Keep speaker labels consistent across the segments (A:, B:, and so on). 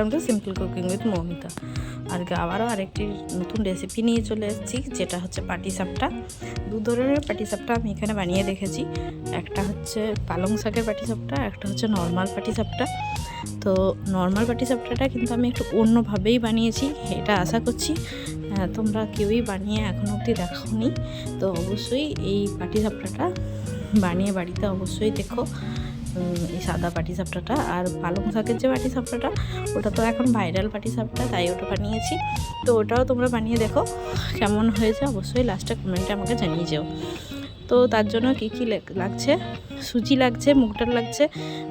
A: Welcome to simple cooking with Moumita. আজকে আবারও আরেকটি নতুন রেসিপি নিয়ে চলে এসেছি, যেটা হচ্ছে পাটিসাপটা। দু ধরনের পাটিসাপটা আমি এখানে বানিয়ে রেখেছি। একটা হচ্ছে পালং শাকের পাটিসাপটা, একটা হচ্ছে নর্মাল পাটিসাপটা। তো নর্মাল পাটিসাপটাটা কিন্তু আমি একটু অন্যভাবেই বানিয়েছি, এটা আশা করছি তোমরা কেউই বানিয়ে এখনো অবধি দেখোনি। তো অবশ্যই এই পাটিসাপটাটা বানিয়ে বাড়িতে অবশ্যই দেখো, এই সাদা পাটিসাপটাটা। আর পালং শাকের যে পাটিসাপটাটা, ওটা তো এখন ভাইরাল পাটিসাপটা, তাই ওটা বানিয়েছি। তো ওটাও তোমরা বানিয়ে দেখো কেমন হয়েছে, অবশ্যই লাস্টে কমেন্টে আমাকে জানিয়ে যেও। তো তার জন্য কী কী লাগছে, সুজি লাগছে, মুগ ডাল লাগছে,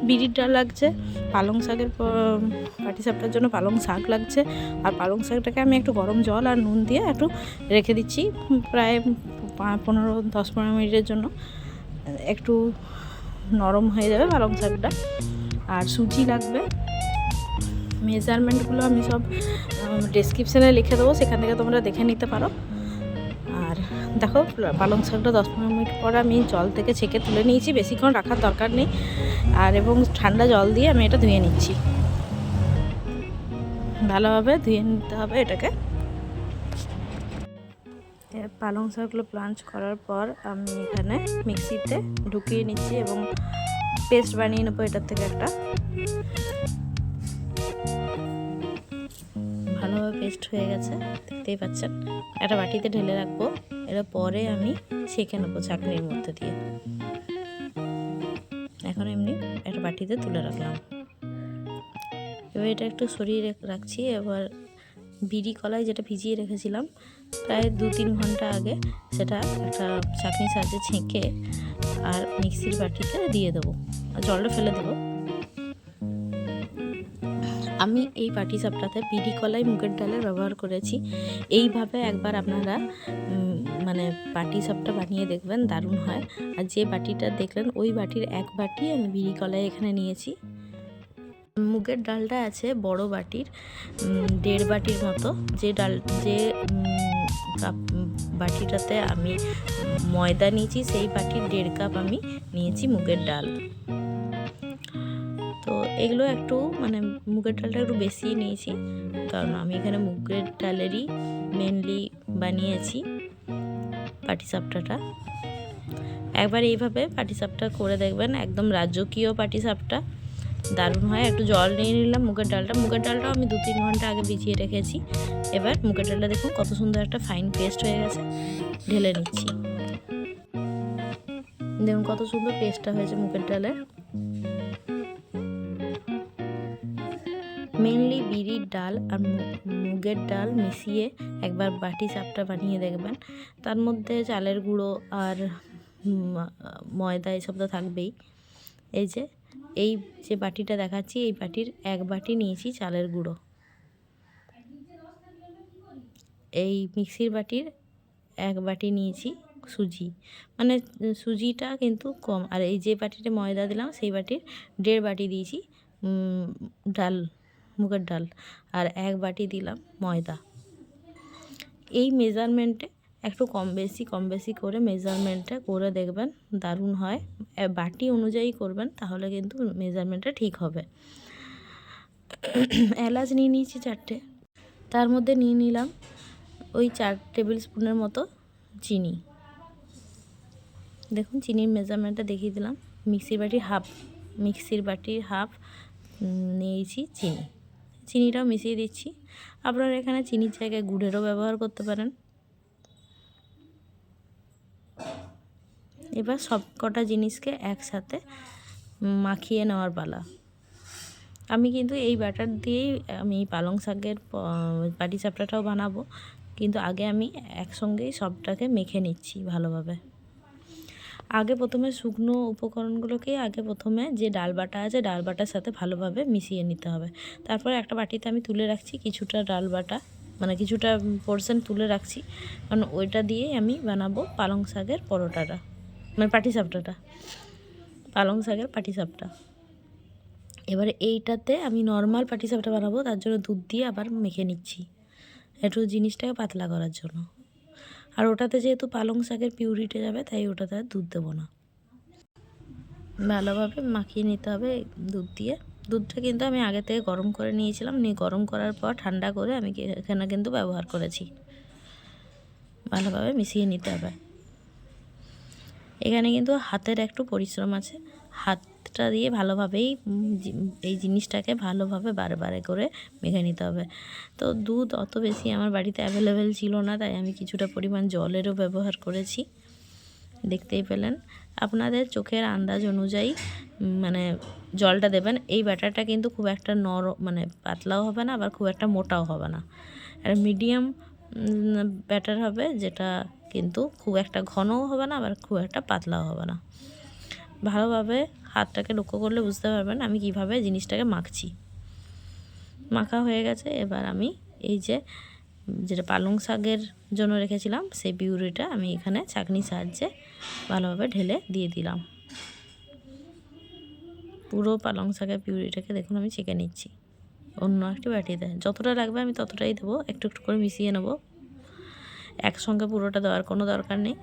A: বিরির ডাল লাগছে, পালং শাকের পাটিসাপটার জন্য পালং শাক লাগছে। আর পালং শাকটাকে আমি একটু গরম জল আর নুন দিয়ে একটু রেখে দিচ্ছি, প্রায় 10-15 মিনিটের জন্য, একটু নরম হয়ে যাবে পালং শাকটা। আর সুজি লাগবে, মেজারমেন্টগুলো আমি সব ডেসক্রিপশানে লিখে দেবো, সেখান থেকে তোমরা দেখে নিতে পারো। আর দেখো, পালং শাকটা 10-15 মিনিট পর আমি জল থেকে ছেঁকে তুলে নিয়েছি, বেশিক্ষণ রাখার দরকার নেই। আর এবং ঠান্ডা জল দিয়ে আমি এটা ধুয়ে নিচ্ছি, ভালোভাবে ধুয়ে নিতে হবে এটাকে। পালং শাকগুলো ব্লাঞ্চ করার পর আমি এখানে মিক্সিতে ঢুকিয়ে নিচ্ছি এবং পেস্ট বানিয়ে নেবো এটার থেকে একটা। ভালোভাবে পেস্ট হয়ে গেছে, দেখতেই পাচ্ছেন। একটা বাটিতে ঢেলে রাখবো, এটা পরে আমি ছেঁকে নেবো চাটনির মধ্যে দিয়ে। এখন এমনি একটা বাটিতে তুলে রাখলাম। এবার এটা একটু সরিয়ে রাখছি। এবার বিরি কলাই যেটা ভিজিয়ে রেখেছিলাম প্রায় 2-3 ঘন্টা আগে, সেটা একটা চাটনির সাহায্যে ছেঁকে আর মিক্সির বাটিতে দিয়ে দেবো, আর জলটা ফেলে দেবো। আমি এই পাটিসাপটাতে বিরি কলাই মুগের ডালের ব্যবহার করেছি। এইভাবে একবার আপনারা মানে পাটিসাপটা বানিয়ে দেখবেন, দারুণ হয়। আর যে বাটিটা দেখলেন, ওই বাটির 1 বাটি আমি বিরি কলাই এখানে নিয়েছি। মুগের ডালটা আছে বড় বাটির 1.5 বাটির মতো। যে বাটিটাতে আমি ময়দা নিয়েছি, সেই বাটির 1.5 কাপ আমি নিয়েছি মুগের ডাল। তো এগুলো একটু মানে মুগের ডালটা একটু বেশি নিয়েছি, কারণ আমি এখানে মুগের ডালেরই মেনলি বানিয়েছি পাটিসাপটাটা। একবার এইভাবে পাটিসাপটা করে দেখবেন, একদম রাজকীয় পাটিসাপটা, দারুণ হয়। একটু জল নিয়ে নিলাম মুগের ডালটাও আমি 2-3 ঘন্টা আগে ভিজিয়ে রেখেছি। এবার মুগের ডালটা দেখুন কত সুন্দর একটা ফাইন পেস্ট হয়ে গেছে, ঢেলে নিচ্ছি। দেখুন কত সুন্দর পেস্টটা হয়েছে মুগের ডালের। মেনলি বিরির ডাল আর মুগের ডাল মিশিয়ে একবার পাটিসাপটা বানিয়ে দেখবেন। তার মধ্যে চালের গুঁড়ো আর ময়দা এসব তো থাকবেই। এই যে বাটিটা দেখাচ্ছি, এই বাটির 1 বাটি নিয়েছি চালের গুঁড়ো। এই মিক্সির বাটির 1 বাটি নিয়েছি সুজি, মানে সুজিটা কিন্তু কম। আর এই যে বাটিতে ময়দা দিলাম, সেই বাটির 1.5 বাটি দিয়েছি ডাল, মুগের ডাল, আর 1 বাটি দিলাম ময়দা। এই মেজারমেন্টে একটু কম বেশি করে মেজারমেন্টটা করে দেখবেন, দারুণ হয়। বাটি অনুযায়ী করবেন, তাহলে কিন্তু মেজারমেন্টটা ঠিক হবে। এলাচ নিয়ে নিয়েছি 4টে, তার মধ্যে নিয়ে নিলাম ওই 4 টেবিল স্পুনের মতো চিনি। দেখুন চিনির মেজারমেন্টটা দেখিয়ে দিলাম। মিক্সির বাটির হাফ নিয়েছি চিনিটাও মিশিয়ে দিচ্ছি। আপনারা এখানে চিনির জায়গায় গুড়েরও ব্যবহার করতে পারেন। এবার সব কটা জিনিসকে একসাথে মাখিয়ে নেওয়ার পালা। আমি কিন্তু এই ব্যাটার দিয়েই আমি পালং শাকের পাটিসাপটাটাও বানাবো, কিন্তু আগে আমি একসঙ্গেই সবটাকে মেখে নিচ্ছি ভালোভাবে। প্রথমে শুকনো উপকরণগুলোকে প্রথমে যে ডাল বাটা আছে, ডাল বাটার সাথে ভালোভাবে মিশিয়ে নিতে হবে। তারপরে একটা বাটিতে আমি তুলে রাখছি কিছুটা ডাল বাটা, মানে কিছুটা পোর্শন তুলে রাখছি, কারণ ওইটা দিয়েই আমি বানাবো পালং শাকের পরোটাটা, মানে পাটিসাপটাটা, পালং শাকের পাটিসাপটা। এবারে এইটাতে আমি নর্মাল পাটিসাপটা বানাবো, তার জন্য দুধ দিয়ে আবার মেখে নিচ্ছি একটু জিনিসটাকে পাতলা করার জন্য। আর ওটাতে যেহেতু পালং শাকের পিউরিটা যাবে, তাই ওটাতে আর দুধ দেবো না। ভালোভাবে মাখিয়ে নিতে হবে দুধ দিয়ে। দুধটা কিন্তু আমি আগে থেকে গরম করে নিয়েছিলাম, নিয়ে গরম করার পর ঠান্ডা করে আমি এখানে কিন্তু ব্যবহার করেছি। ভালোভাবে মিশিয়ে নিতে হবে। এখানে কিন্তু হাতের একটু পরিশ্রম আছে, হাতটা দিয়ে ভালোভাবেই এই জিনিসটাকে ভালোভাবে বারে করে মেখে নিতে হবে। তো দুধ অত বেশি আমার বাড়িতে অ্যাভেলেবেল ছিল না, তাই আমি কিছুটা পরিমাণ জলেরও ব্যবহার করেছি। দেখতেই পেলেন। আপনাদের চোখের আন্দাজ অনুযায়ী মানে জলটা দেবেন। এই ব্যাটারটা কিন্তু খুব একটা মানে পাতলাও হবে না, আবার খুব একটা মোটাও হবে না, আর মিডিয়াম ব্যাটার হবে, যেটা কিন্তু খুব একটা ঘনও হবে না, আবার খুব একটা পাতলাও হবে না। ভালোভাবে হাতটাকে লক্ষ্য করলে বুঝতে পারবেন আমি কিভাবে জিনিসটাকে মাখছি। মাখা হয়ে গেছে। এবার আমি এই যেটা পালং শাকের জন্য রেখেছিলাম সেই পিউরিটা আমি এখানে ছাঁকনির সাহায্যে ভালোভাবে ঢেলে দিয়ে দিলাম। পুরো পালং শাকের পিউরিটাকে দেখুন আমি ছেঁকে নিচ্ছি অন্য একটি বাটিতে। যতটা লাগবে আমি ততটাই দেবো, একটু একটু করে মিশিয়ে নেব। একসঙ্গে পুরোটা দেওয়ার কোনো দরকার নেই,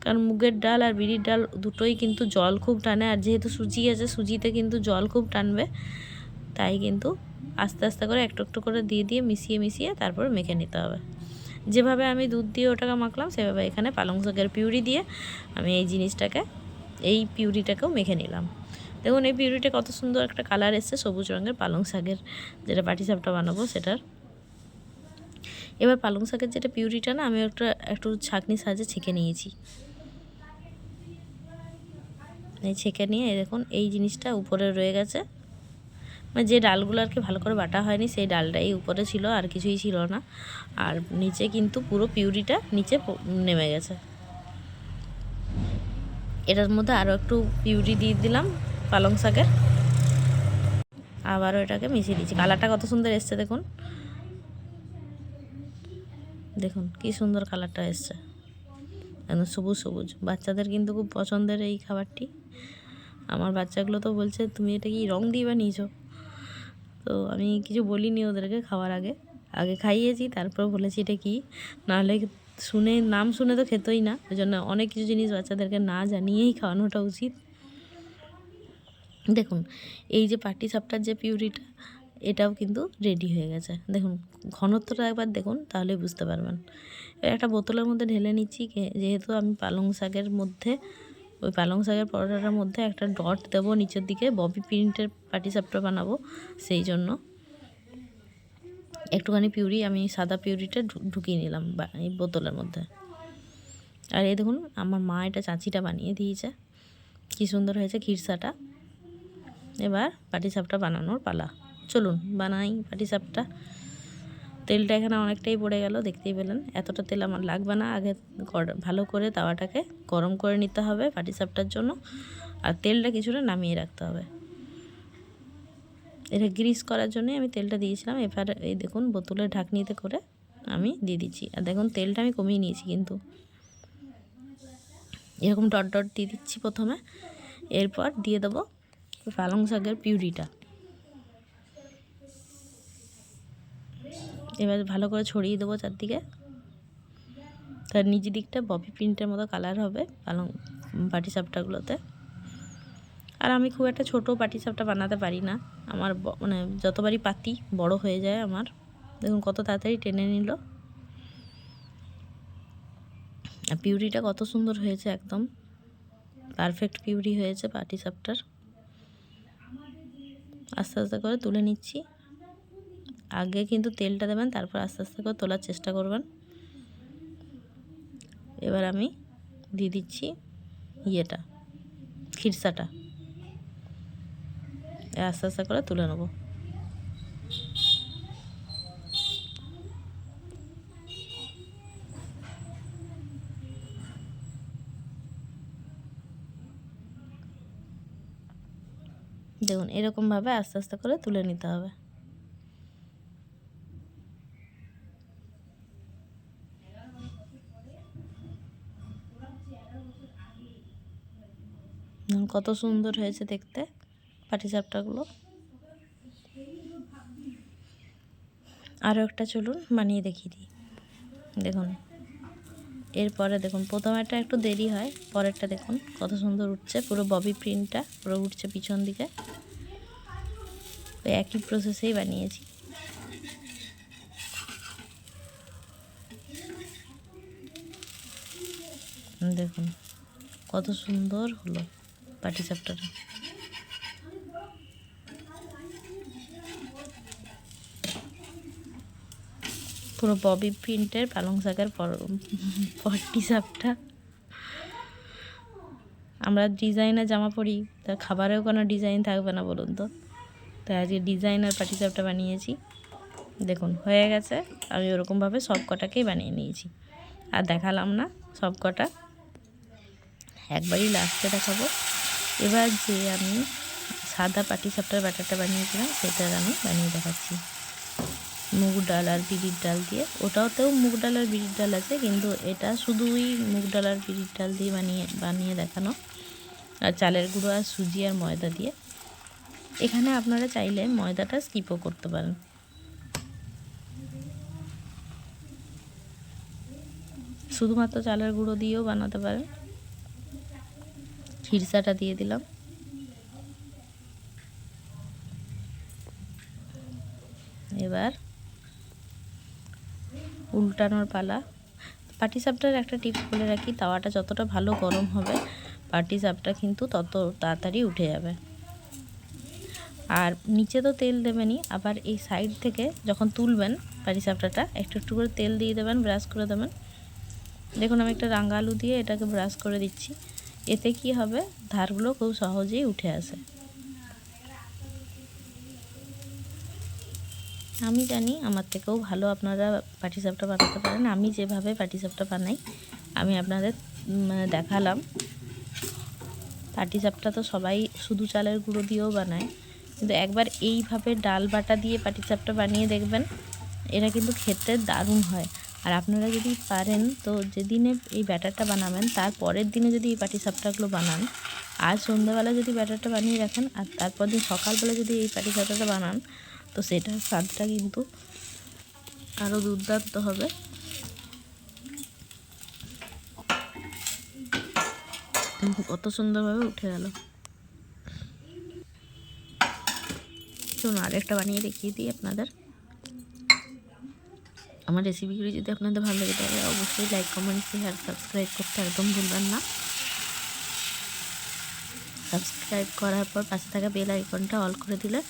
A: কারণ মুগের ডাল আর বিরির ডাল দুটোই কিন্তু জল খুব টানে, আর যেহেতু সুজি আছে সুজিতে কিন্তু জল খুব টানবে, তাই কিন্তু আস্তে আস্তে করে একটু একটু করে দিয়ে মিশিয়ে তারপর মেখে নিতে হবে। যেভাবে আমি দুধ দিয়ে ওটাকে মাখলাম সেভাবে এখানে পালং শাকের পিউরি দিয়ে আমি এই পিউরিটাকেও মেখে নিলাম। দেখুন এই পিউরিটা কত সুন্দর একটা কালার এসছে, সবুজ রঙের পালং শাকের যেটা পাটিসাপটা বানাবো সেটার। এবার পালং শাকের যেটা পিউরিটা না আমি একটু ছাঁকনির সাহায্যে ছেঁকে নিয়েছি। এই ছেঁকে নিয়ে দেখুন এই জিনিসটা উপরে রয়ে গেছে, মানে যে ডালগুলো আর কি ভালো করে বাটা হয়নি সেই ডালটাই উপরে ছিল, আর কিছুই ছিল না। আর নিচে কিন্তু পুরো পিউরিটা নিচে নেমে গেছে। এটার মধ্যে আরও একটু পিউরি দিয়ে দিলাম পালং শাকের, আবারও এটাকে মিশিয়ে দিচ্ছি। কালারটা কত সুন্দর এসছে দেখুন, দেখুন কি সুন্দর কালারটা এসছে, একদম সবুজ সবুজ। বাচ্চাদের কিন্তু খুব পছন্দের এই খাবারটি। আমার বাচ্চাগুলো তো বলছে তুমি এটা কি রং দিয়ে বানিয়েছো। তো আমি কিছু বলিনি ওদেরকে খাওয়ার আগে খাইয়েছি, তারপর বলেছি এটা কি, নাহলে নাম শুনে তো খেতই না। ওই জন্য অনেক কিছু জিনিস বাচ্চাদেরকে না জানিয়েই খাওয়ানোটা উচিত। দেখুন এই যে পাটিসাপটার যে পিউরিটা এটাও কিন্তু রেডি হয়ে গেছে। দেখুন ঘনত্বটা একবার দেখুন, তাহলে বুঝতে পারবেন। একটা বোতলের মধ্যে ঢেলে নিচ্ছি, যেহেতু আমি পালং শাকের মধ্যে ওই পালং শাকের পরোটাটার মধ্যে একটা ডট দেবো নিচের দিকে, ববি প্রিন্টের পাটিসাপটা বানাবো, সেই জন্য একটুখানি পিউরি আমি সাদা পিউরিটা ঢুকিয়ে নিলাম এই বোতলের মধ্যে। আর এই দেখুন আমার মা এটা চাচিটা বানিয়ে দিয়েছে, কী সুন্দর হয়েছে খিরসাটা। এবার পাটিসাপটা বানানোর পালা, চলুন বানাই পাটিসাপটা। তেলটা এখানে অনেকটাই পড়ে গেল, দেখতেই পেলেন। এতটা তেল আমার লাগবে না। আগে ভালো করে তাওয়াটাকে গরম করে নিতে হবে পাটিসাপটার জন্য, আর তেলটা কিছুটা নামিয়ে রাখতে হবে। এটা গ্রিস করার জন্যই আমি তেলটা দিয়েছিলাম। এবার এই দেখুন বোতলের ঢাকনিতে করে আমি দিয়ে দিচ্ছি। আর দেখুন তেলটা আমি কমিয়ে নিয়েছি, কিন্তু এরকম ডট ডট দিয়ে দিচ্ছি প্রথমে, এরপর দিয়ে দেবো পালং শাকের পিউরিটা। এবার ভালো করে ছড়িয়ে দেবো চারদিকে, তার নিচের দিকটা ববি প্রিন্টের মতো কালার হবে পাটিসাপটাগুলোতে। আর আমি খুব একটা ছোটো পাটিসাপটা বানাতে পারি না, আমার মানে যতবারই পাতি বড় হয়ে যায় আমার। দেখুন কত তাড়াতাড়ি টেনে নিল। আর পিউরিটা কত সুন্দর হয়েছে, একদম পারফেক্ট পিউরি হয়েছে পাটিসাপটার। আস্তে আস্তে করে তুলে নিচ্ছি। আগে কিন্তু তেলটা দেবেন, তারপর আস্তে আস্তে করে তোলার চেষ্টা করবেন। এবার আমি দিয়ে দিচ্ছি খিরসাটা, আস্তে আস্তে করে তুলে নেব। দেখুন এরকমভাবে আস্তে আস্তে করে তুলে নিতে হবে। কত সুন্দর হয়েছে দেখতে পাটিসাপটাগুলো। আরও একটা চলুন বানিয়ে দেখিয়ে দিই। দেখুন এরপরে দেখুন প্রথমেরটা একটু দেরি হয়, পরেরটা দেখুন কত সুন্দর উঠছে, পুরো ববি প্রিন্টটা পুরো উঠছে পিছন দিকে। ওই একই প্রসেসেই বানিয়েছি। দেখুন কত সুন্দর হলো পাটিসাপটাটা। পুরো ববি প্রিন্টের পালং শাকের পাটিসাপটা। আমরা ডিজাইনের জামা পরি, তার খাবারেও কোনো ডিজাইন থাকবে না বলুন তো। তাই আজকে ডিজাইনার পাটিসাপটা বানিয়েছি। দেখুন হয়ে গেছে। আমি ওরকমভাবে সব কটাকেই বানিয়ে নিয়েছি, আর দেখালাম না সব কটা, একবারই লাস্টে দেখাবো। এবার যে আমি সাদা পাটিসাপটার ব্যাটারটা বানিয়েছিলাম সেটার আমি বানিয়ে দেখাচ্ছি মুগ ডাল আর বিরির ডাল দিয়ে। ওটাতেও মুগ ডাল আর বিরির ডাল আছে, কিন্তু এটা শুধুই মুগ ডাল আর বিরির ডাল দিয়ে বানিয়ে দেখানো, আর চালের গুঁড়ো আর সুজি আর ময়দা দিয়ে। এখানে আপনারা চাইলে ময়দাটা স্কিপও করতে পারেন। শুধুমাত্র চালের গুঁড়ো দিয়েও বানাতে পারেন। খিরসাটা দিয়ে দিলাম। এবার উল্টানোর পালা। পাটিসাপটার একটা টিপস বলে রাখি, তাওয়াটা যতটা ভালো গরম হবে পাটিসাপটা কিন্তু তত তাড়াতাড়ি উঠে যাবে। আর নিচে তো তেল দেবেনই, আবার এই সাইড থেকে যখন তুলবেন পাটিসাপটাটা একটু একটু করে তেল দিয়ে দেবেন, ব্রাশ করে দেবেন। দেখুন আমি একটা রাঙা আলু দিয়ে এটাকে ব্রাশ করে দিচ্ছি। এতে কি হবে, ধারগুলো খুব সহজেই উঠে আসে। আমি জানি আমার থেকেও ভালো আপনারা পাটিসাপটা বানাতে পারেন। আমি যেভাবে পাটিসাপটা বানাই আমি আপনাদের দেখালাম। পাটিসাপটা তো সবাই শুধু চালের গুঁড়ো দিয়েও বানায়, কিন্তু একবার এইভাবে ডাল বাটা দিয়ে পাটিসাপটা বানিয়ে দেখবেন, এটা কিন্তু খেতে দারুণ হয়। আর আপনারা যদি পারেন তো যেদিনে এই ব্যাটারটা বানাবেন তার পরের দিনে যদি এই পাটিসাপটাগুলো বানান, আজ সন্ধ্যাবেলা যদি ব্যাটারটা বানিয়ে রাখেন আর তারপর দিন সকালবেলা যদি এই পাটিসাপটাটা বানান, তো সেটার স্বাদটা কিন্তু আরও দুর্দান্ত হবে। কত সুন্দরভাবে উঠে গেল। চলুন আরেকটা বানিয়ে দেখিয়ে দিই আপনাদের। আমার রেসিপিগুলি যদি আপনাদের ভালো লাগে তাহলে অবশ্যই লাইক, কমেন্ট, শেয়ার, সাবস্ক্রাইব করতে একদম ভুলবেন না। সাবস্ক্রাইব করার পর পাশে থাকা বেল আইকনটা অল করে দিলে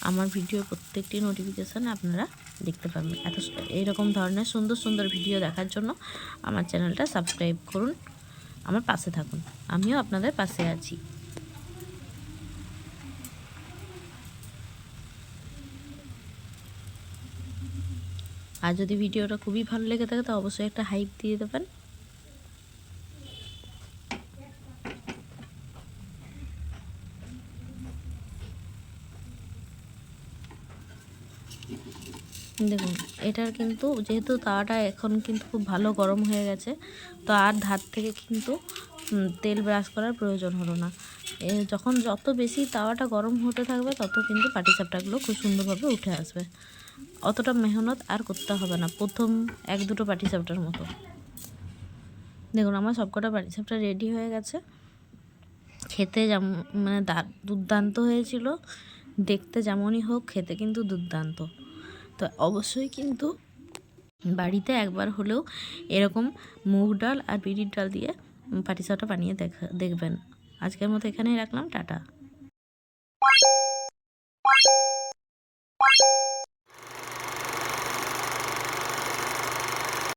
A: আমার ভিডিওর প্রত্যেকটি নোটিফিকেশান আপনারা দেখতে পাবেন। এইরকম ধরনের সুন্দর সুন্দর ভিডিও দেখার জন্য আমার চ্যানেলটা সাবস্ক্রাইব করুন, আমার পাশে থাকুন, আমিও আপনাদের পাশে আছি। আর যদি ভিডিওটা খুবই ভালো লেগে থাকে তো অবশ্যই একটা হাইপ দিয়ে দেবেন। দেখুন এটার কিন্তু যেহেতু তাওয়াটা এখন কিন্তু খুব ভালো গরম হয়ে গেছে, তো আর ধার থেকে কিন্তু তেল ব্রাশ করার প্রয়োজন হলো না। যখন যত বেশি তাওয়াটা গরম হতে থাকবে তত কিন্তু পাটিসাপটাগুলো খুব সুন্দরভাবে উঠে আসবে। অতটা মেহনত আর করতে হবে না প্রথম এক দুটো পাটিসাপটার মতো। দেখুন আমার সবকটা পাটিসাপটা রেডি হয়ে গেছে। খেতে যেমন মানে দুর্দান্ত হয়েছিল, দেখতে যেমনই হোক খেতে কিন্তু দুর্দান্ত। তো অবশ্যই কিন্তু বাড়িতে একবার হলেও এরকম মুগ ডাল আর বিরির ডাল দিয়ে পাটিসাপটা বানিয়ে দেখবেন। আজকের মতো এখানেই রাখলাম, টাটা।